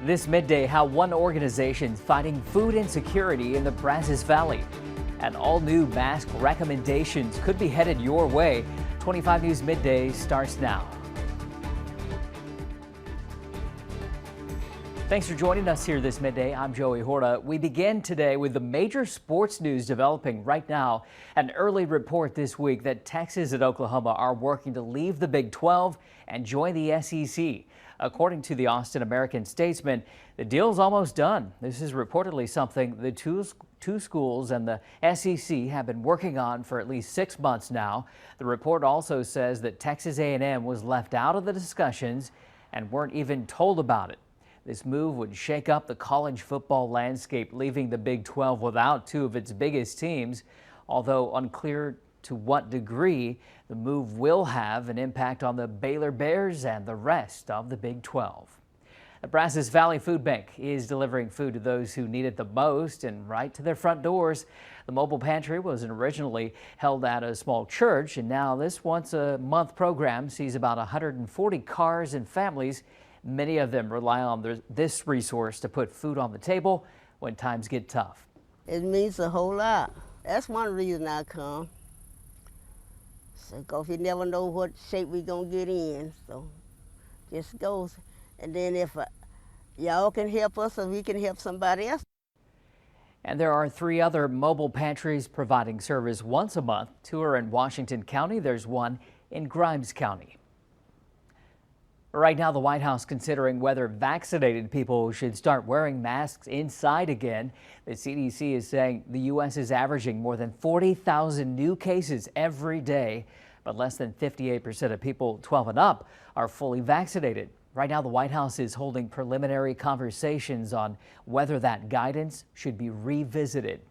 This midday, how one organization is fighting food insecurity in the Brazos Valley. And all new mask recommendations could be headed your way. 25 News Midday starts now. Thanks for joining us here this midday. I'm Joey Horta. We begin today with the major sports news developing right now. An early report this week that Texas and Oklahoma are working to leave the Big 12 and join the SEC. According to the Austin American-Statesman, the deal's almost done. This is reportedly something the two schools and the SEC have been working on for at least 6 months now. The report also says that Texas A&M was left out of the discussions and weren't even told about it. This move would shake up the college football landscape, leaving the Big 12 without two of its biggest teams, although unclear to what degree the move will have an impact on the Baylor Bears and the rest of the Big 12. The Brazos Valley Food Bank is delivering food to those who need it the most and right to their front doors. The mobile pantry was originally held at a small church, and now this once-a-month program sees about 140 cars and families. Many of them rely on this resource to put food on the table when times get tough. It means a whole lot. That's one reason I come. Because you never know what shape we're going to get in. So just goes. And then if y'all can help us or we can help somebody else. And there are 3 other mobile pantries providing service once a month. 2 are in Washington County. There's one in Grimes County. Right now, the White House considering whether vaccinated people should start wearing masks inside again. The CDC is saying the U.S. is averaging more than 40,000 new cases every day, but less than 58% of people 12 and up are fully vaccinated. Right now, the White House is holding preliminary conversations on whether that guidance should be revisited.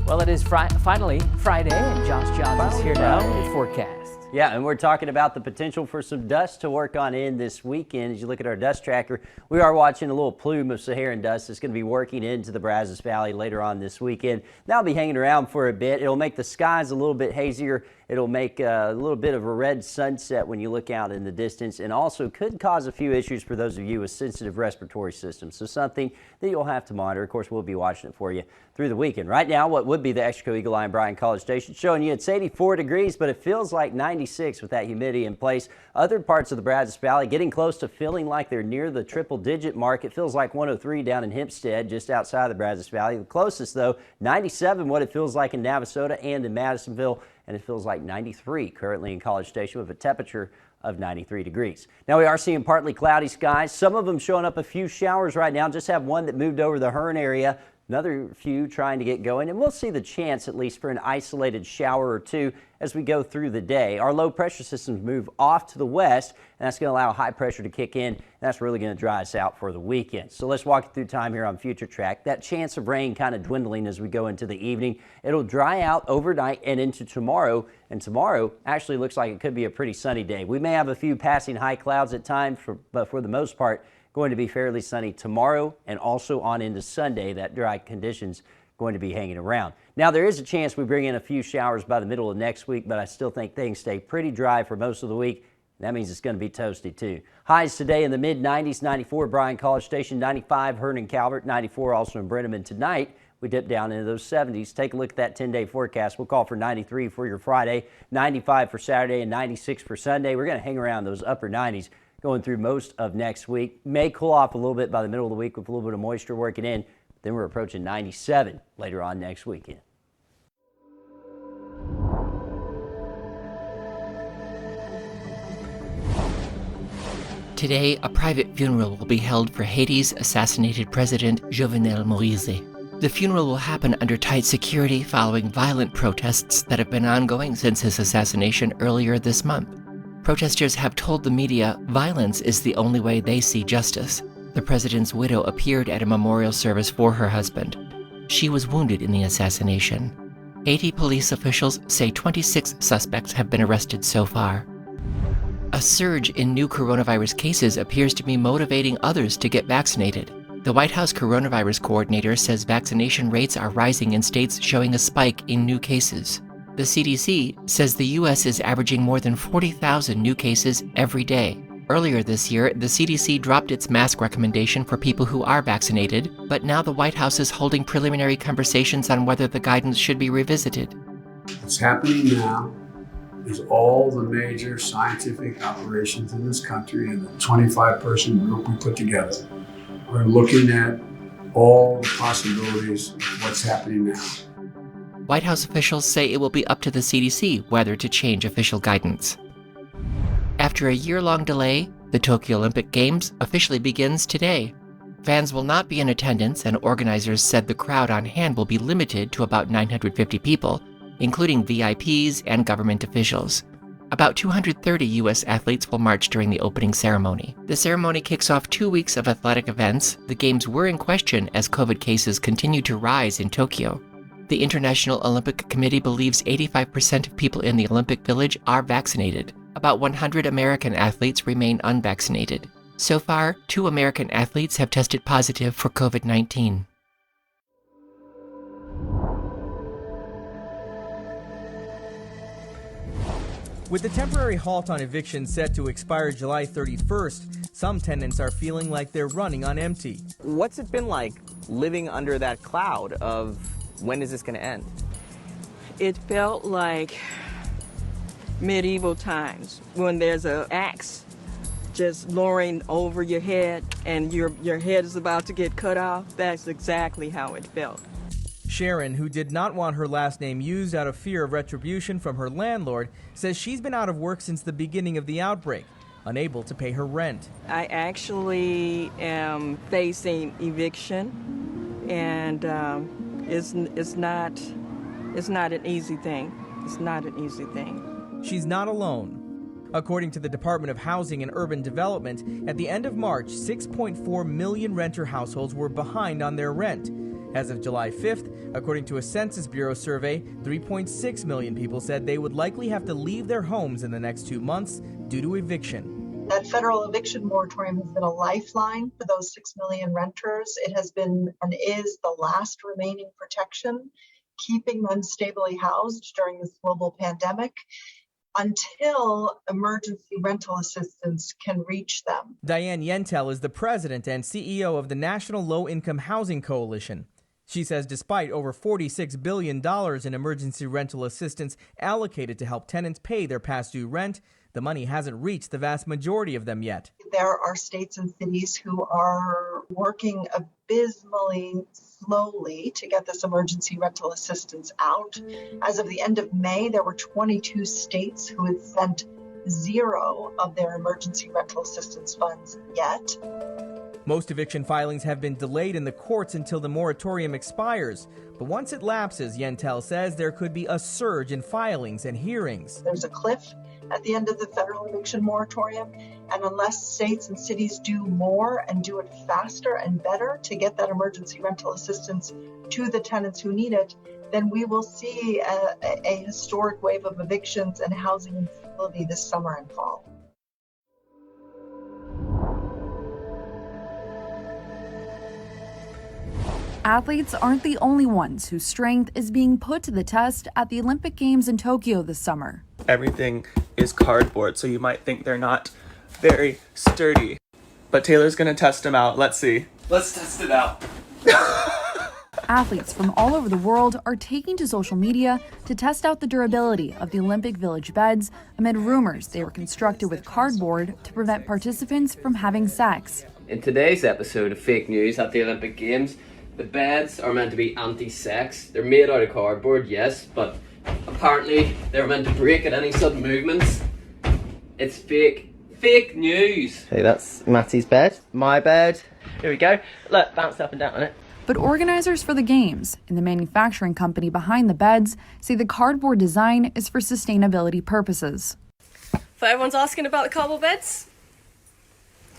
Well, it is finally Friday, and Josh Johns is here now with the forecast. Yeah, and we're talking about the potential for some dust to work on in this weekend. As you look at our dust tracker, we are watching a little plume of Saharan dust that's going to be working into the Brazos Valley later on this weekend. That'll be hanging around for a bit. It'll make the skies a little bit hazier. It'll make a little bit of a red sunset when you look out in the distance, and also could cause a few issues for those of you with sensitive respiratory systems. So something that you'll have to monitor. Of course, we'll be watching it for you through the weekend. Right now, what would be the Extraco Eagle Eye and Bryan College Station showing you it's 84 degrees, but it feels like 96 with that humidity in place. Other parts of the Brazos Valley getting close to feeling like they're near the triple-digit mark. It feels like 103 down in Hempstead, just outside the Brazos Valley. The closest, though, 97, what it feels like in Navasota and in Madisonville. And it feels like 93 currently in College Station with a temperature of 93 degrees. Now we are seeing partly cloudy skies. Some of them showing up a few showers right now. Just have one that moved over the Hearn area. Another few trying to get going, and we'll see the chance at least for an isolated shower or two as we go through the day. Our low pressure systems move off to the west, and that's going to allow high pressure to kick in, and that's really going to dry us out for the weekend. So let's walk through time here on Future Track. That chance of rain kind of dwindling as we go into the evening. It'll dry out overnight and into tomorrow, and tomorrow actually looks like it could be a pretty sunny day. We may have a few passing high clouds at times, but for the most part, going to be fairly sunny tomorrow and also on into Sunday. That dry conditions going to be hanging around. Now there is a chance we bring in a few showers by the middle of next week, but I still think things stay pretty dry for most of the week. That means it's going to be toasty too. Highs today in the mid-90s, 94 Bryan College Station, 95 Hearn and Calvert, 94 also in Brenneman. Tonight we dip down into those 70s. Take a look at that 10-day forecast. We'll call for 93 for your Friday, 95 for Saturday, and 96 for Sunday. We're going to hang around those upper 90s going through most of next week. May cool off a little bit by the middle of the week with a little bit of moisture working in. Then we're approaching 97 later on next weekend. Today, a private funeral will be held for Haiti's assassinated president, Jovenel Moïse. The funeral will happen under tight security following violent protests that have been ongoing since his assassination earlier this month. Protesters have told the media violence is the only way they see justice. The president's widow appeared at a memorial service for her husband. She was wounded in the assassination. Haiti police officials say 26 suspects have been arrested so far. A surge in new coronavirus cases appears to be motivating others to get vaccinated. The White House coronavirus coordinator says vaccination rates are rising in states showing a spike in new cases. The CDC says the U.S. is averaging more than 40,000 new cases every day. Earlier this year, the CDC dropped its mask recommendation for people who are vaccinated, but now the White House is holding preliminary conversations on whether the guidance should be revisited. What's happening now is all the major scientific operations in this country and the 25-person group we put together. We're looking at all the possibilities of what's happening now. White House officials say it will be up to the CDC whether to change official guidance. After a year-long delay, the Tokyo Olympic Games officially begins today. Fans will not be in attendance, and organizers said the crowd on hand will be limited to about 950 people, including VIPs and government officials. About 230 U.S. athletes will march during the opening ceremony. The ceremony kicks off 2 weeks of athletic events. The Games were in question as COVID cases continue to rise in Tokyo. The International Olympic Committee believes 85% of people in the Olympic Village are vaccinated. About 100 American athletes remain unvaccinated. So far, 2 American athletes have tested positive for COVID-19. With the temporary halt on evictions set to expire July 31st, some tenants are feeling like they're running on empty. What's it been like living under that cloud of when is this going to end? It felt like medieval times when there's an axe just lowering over your head and your head is about to get cut off. That's exactly how it felt. Sharon, who did not want her last name used out of fear of retribution from her landlord, says she's been out of work since the beginning of the outbreak, unable to pay her rent. I actually am facing eviction, and it's not an easy thing. It's not an easy thing. She's not alone. According to the Department of Housing and Urban Development, at the end of March, 6.4 million renter households were behind on their rent. As of July 5th, according to a Census Bureau survey, 3.6 million people said they would likely have to leave their homes in the next 2 months due to eviction. That federal eviction moratorium has been a lifeline for those 6 million renters. It has been and is the last remaining protection, keeping them stably housed during this global pandemic until emergency rental assistance can reach them. Diane Yentel is the president and CEO of the National Low-Income Housing Coalition. She says despite over $46 billion in emergency rental assistance allocated to help tenants pay their past due rent, the money hasn't reached the vast majority of them yet. There are states and cities who are working abysmally slowly to get this emergency rental assistance out. As of the end of May, there were 22 states who had sent zero of their emergency rental assistance funds yet. Most eviction filings have been delayed in the courts until the moratorium expires. But once it lapses, Yentel says there could be a surge in filings and hearings. There's a cliff at the end of the federal eviction moratorium, and unless states and cities do more and do it faster and better to get that emergency rental assistance to the tenants who need it, then we will see a historic wave of evictions and housing instability this summer and fall. Athletes aren't the only ones whose strength is being put to the test at the Olympic Games in Tokyo this summer. Everything is cardboard, so you might think they're not very sturdy. But Taylor's gonna test them out. Let's see. Let's test it out. Athletes from all over the world are taking to social media to test out the durability of the Olympic Village beds amid rumors they were constructed with cardboard to prevent participants from having sex. In today's episode of Fake News at the Olympic Games, the beds are meant to be anti-sex. They're made out of cardboard, yes, but apparently they're meant to break at any sudden movements. It's fake. Fake news. Okay, that's Matty's bed, my bed. Here we go. Look, bounce up and down on it. But organizers for the Games and the manufacturing company behind the beds say the cardboard design is for sustainability purposes. For everyone's asking about the cardboard beds,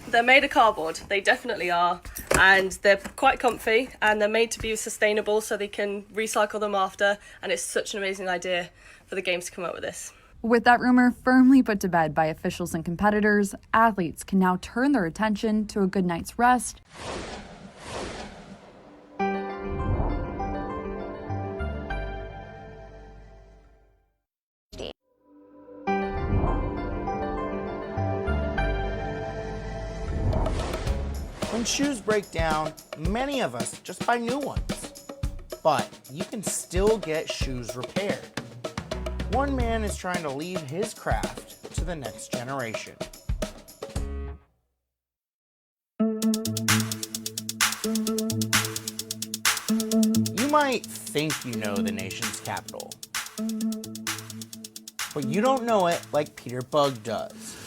they're made of cardboard. They definitely are. And they're quite comfy and they're made to be sustainable so they can recycle them after. And it's such an amazing idea for the Games to come up with this. With that rumor firmly put to bed by officials and competitors, athletes can now turn their attention to a good night's rest When shoes break down, many of us just buy new ones. But you can still get shoes repaired. One man is trying to leave his craft to the next generation. You might think you know the nation's capital, but you don't know it like Peter Bug does.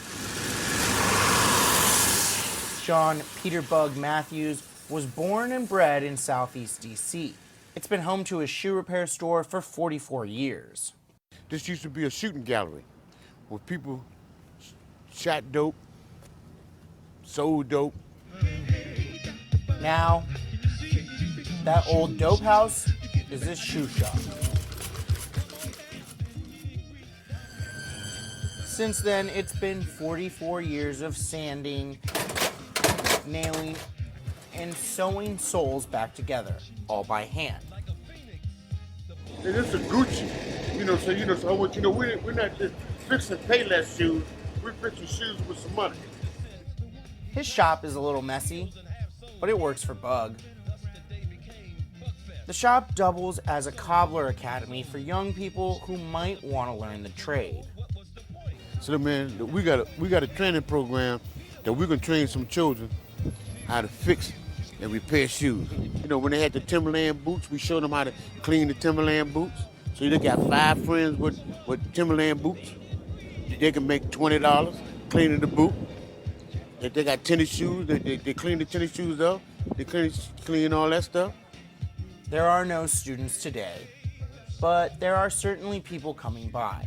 John Peter Bug Matthews was born and bred in Southeast DC. It's been home to a shoe repair store for 44 years. This used to be a shooting gallery where people shot dope, sold dope. Now, that old dope house is this shoe shop. Since then, it's been 44 years of sanding, nailing, and sewing soles back together, all by hand. And this is Gucci, so I want you to know we're not just fixing Payless shoes, we're fixing shoes with some money. His shop is a little messy, but it works for Bug. The shop doubles as a cobbler academy for young people who might want to learn the trade. So man, we got a training program that we're gonna train some children how to fix and repair shoes. When they had the Timberland boots, we showed them how to clean the Timberland boots. So they got 5 friends with Timberland boots. They can make $20 cleaning the boot. If they got tennis shoes, they clean the tennis shoes up. They clean all that stuff. There are no students today, but there are certainly people coming by.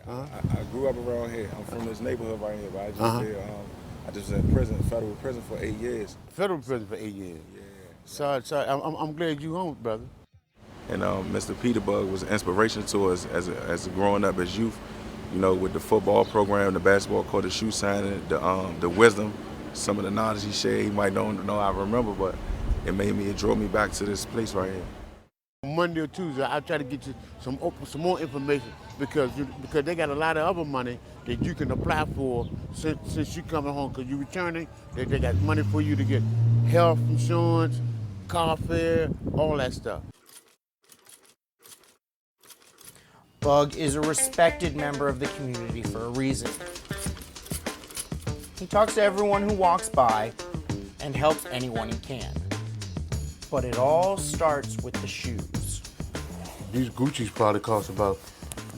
I grew up around here. I'm from this neighborhood right here, but I just was in prison, federal prison for 8 years. Federal prison for 8 years? Yeah. Sorry, I'm glad you home, brother. And Mr. Peter Bug was an inspiration to us as growing up as youth, with the football program, the basketball court, the shoe signing, the wisdom, some of the knowledge he shared. He might don't know I remember, but it drove me back to this place right here. Monday or Tuesday, I'll try to get you some more information because they got a lot of other money that you can apply for since you coming home. Because you're returning, they got money for you to get health insurance, car fare, all that stuff. Bug is a respected member of the community for a reason. He talks to everyone who walks by and helps anyone he can. But it all starts with the shoes. These Gucci's probably cost about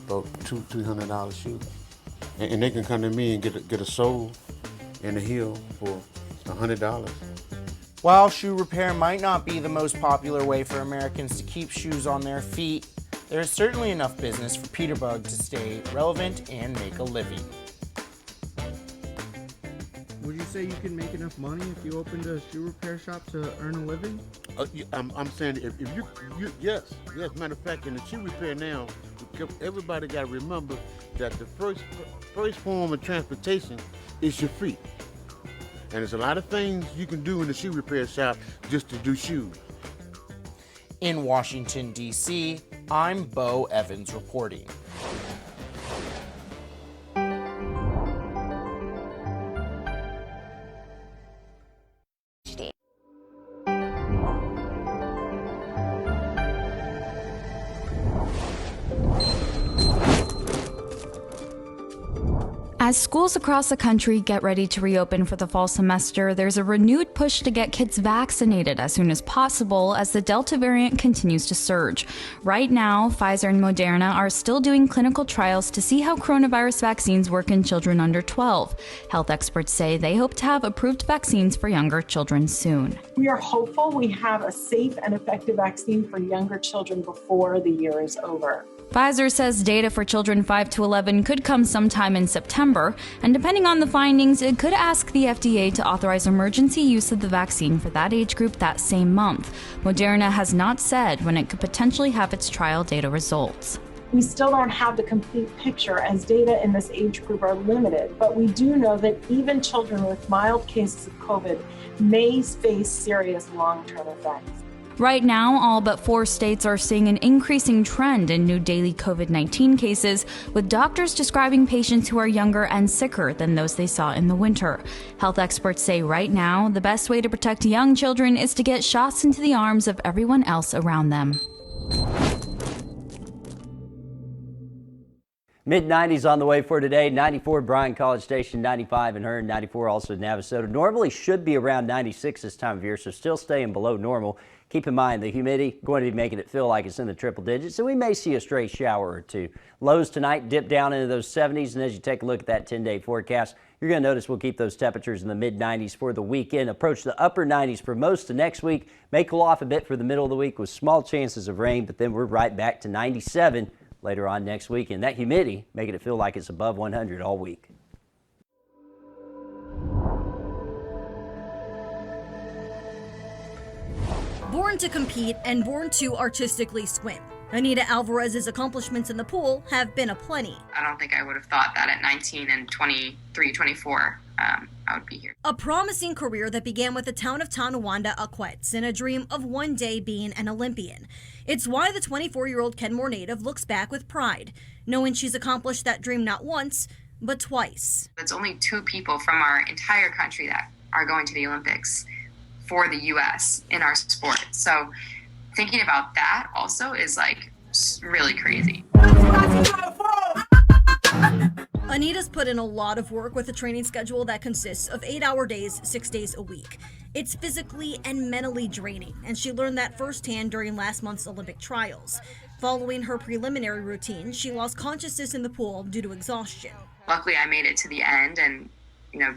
$200-300 shoes. And they can come to me and get a sole and a heel for $100. While shoe repair might not be the most popular way for Americans to keep shoes on their feet, there is certainly enough business for Peter Bug to stay relevant and make a living. Would you say you can make enough money if you opened a shoe repair shop to earn a living? I'm saying if you yes. Matter of fact, in the shoe repair now, everybody got to remember that the first form of transportation is your feet. And there's a lot of things you can do in the shoe repair shop just to do shoes. In Washington, D.C., I'm Bo Evans reporting. As schools across the country get ready to reopen for the fall semester, there's a renewed push to get kids vaccinated as soon as possible as the Delta variant continues to surge. Right now, Pfizer and Moderna are still doing clinical trials to see how coronavirus vaccines work in children under 12. Health experts say they hope to have approved vaccines for younger children soon. We are hopeful we have a safe and effective vaccine for younger children before the year is over. Pfizer says data for children 5 to 11 could come sometime in September, and depending on the findings, it could ask the FDA to authorize emergency use of the vaccine for that age group that same month. Moderna has not said when it could potentially have its trial data results. We still don't have the complete picture as data in this age group are limited, but we do know that even children with mild cases of COVID may face serious long-term effects. Right now, all but 4 states are seeing an increasing trend in new daily COVID-19 cases, with doctors describing patients who are younger and sicker than those they saw in the winter. Health experts say right now, the best way to protect young children is to get shots into the arms of everyone else around them. Mid-90s on the way for today. 94 Bryan College Station, 95 in Hearn, 94 also in Navasota. Normally should be around 96 this time of year, so still staying below normal. Keep in mind the humidity going to be making it feel like it's in the triple digits, so we may see a stray shower or two. Lows tonight dip down into those 70s, and as you take a look at that 10-day forecast, you're going to notice we'll keep those temperatures in the mid-90s for the weekend. Approach the upper 90s for most of next week. May cool off a bit for the middle of the week with small chances of rain, but then we're right back to 97 later on next week, and that humidity making it feel like it's above 100 all week. Born to compete and born to artistically swim, Anita Alvarez's accomplishments in the pool have been aplenty. I don't think I would have thought that at 19 and 23, 24, I would be here. A promising career that began with the town of Tonawanda, Akwets, and a dream of one day being an Olympian. It's why the 24-year-old Kenmore native looks back with pride, knowing she's accomplished that dream not once, but twice. It's only 2 people from our entire country that are going to the Olympics for the U.S. in our sport. So thinking about that also is like really crazy. Anita's put in a lot of work with a training schedule that consists of 8-hour days, 6 days a week. It's physically and mentally draining, and she learned that firsthand during last month's Olympic trials. Following her preliminary routine, she lost consciousness in the pool due to exhaustion. Luckily, I made it to the end and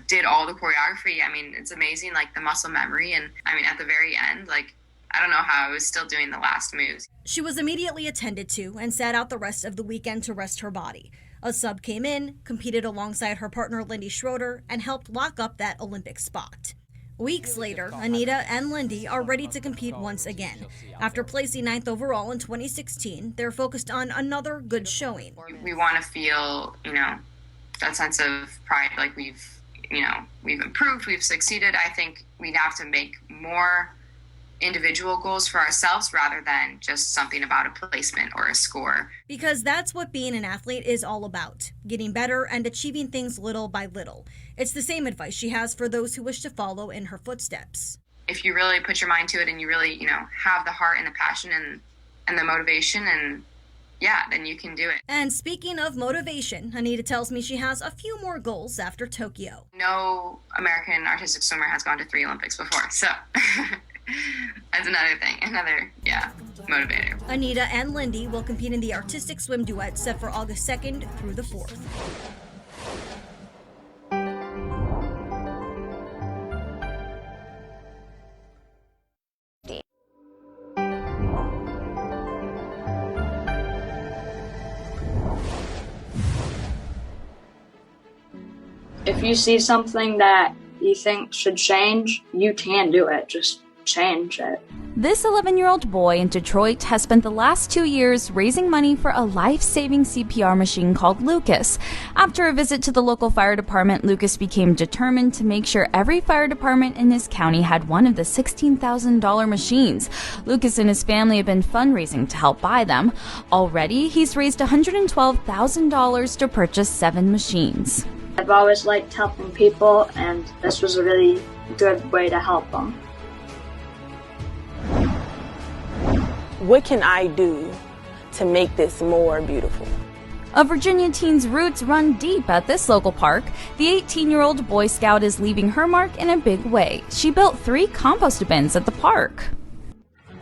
did all the choreography. I mean, it's amazing, like the muscle memory. And I mean, at the very end, like, I don't know how I was still doing the last moves. She was immediately attended to and sat out the rest of the weekend to rest her body. A sub came in, competed alongside her partner Lindy Schroeder, and helped lock up that Olympic spot. Weeks later, Anita and Lindy are ready to compete once again. After placing 9th overall in 2016, they're focused on another good showing. We want to feel, that sense of pride, like we've improved, we've succeeded. I think we have to make more individual goals for ourselves rather than just something about a placement or a score. Because that's what being an athlete is all about, getting better and achieving things little by little. It's the same advice she has for those who wish to follow in her footsteps. If you really put your mind to it and you really, have the heart and the passion and the motivation, and then you can do it. And speaking of motivation, Anita tells me she has a few more goals after Tokyo. No American artistic swimmer has gone to 3 Olympics before, so that's another thing, motivator. Anita and Lindy will compete in the artistic swim duet set for August 2nd through the 4th. If you see something that you think should change, you can do it. Just change it. This 11-year-old boy in Detroit has spent the last 2 years raising money for a life-saving CPR machine called Lucas. After a visit to the local fire department, Lucas became determined to make sure every fire department in his county had one of the $16,000 machines. Lucas and his family have been fundraising to help buy them. Already, he's raised $112,000 to purchase 7 machines. I've always liked helping people, and this was a really good way to help them. What can I do to make this more beautiful? A Virginia teen's roots run deep at this local park. The 18-year-old Boy Scout is leaving her mark in a big way. She built 3 compost bins at the park.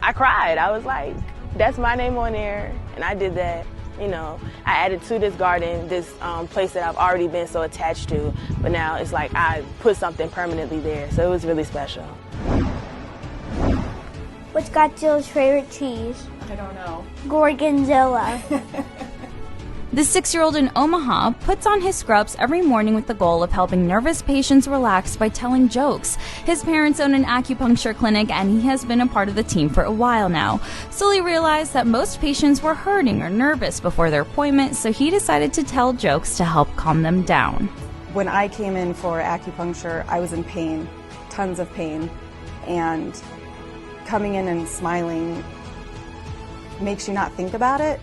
I cried. I was like, that's my name on there, and I did that. I added to this garden, this place that I've already been so attached to, but now it's like I put something permanently there, so it was really special. What's Godzilla's favorite cheese? I don't know. Gorgonzola. The 6-year-old in Omaha puts on his scrubs every morning with the goal of helping nervous patients relax by telling jokes. His parents own an acupuncture clinic, and he has been a part of the team for a while now. Sully realized that most patients were hurting or nervous before their appointment, so he decided to tell jokes to help calm them down. When I came in for acupuncture, I was in pain, tons of pain, and coming in and smiling makes you not think about it.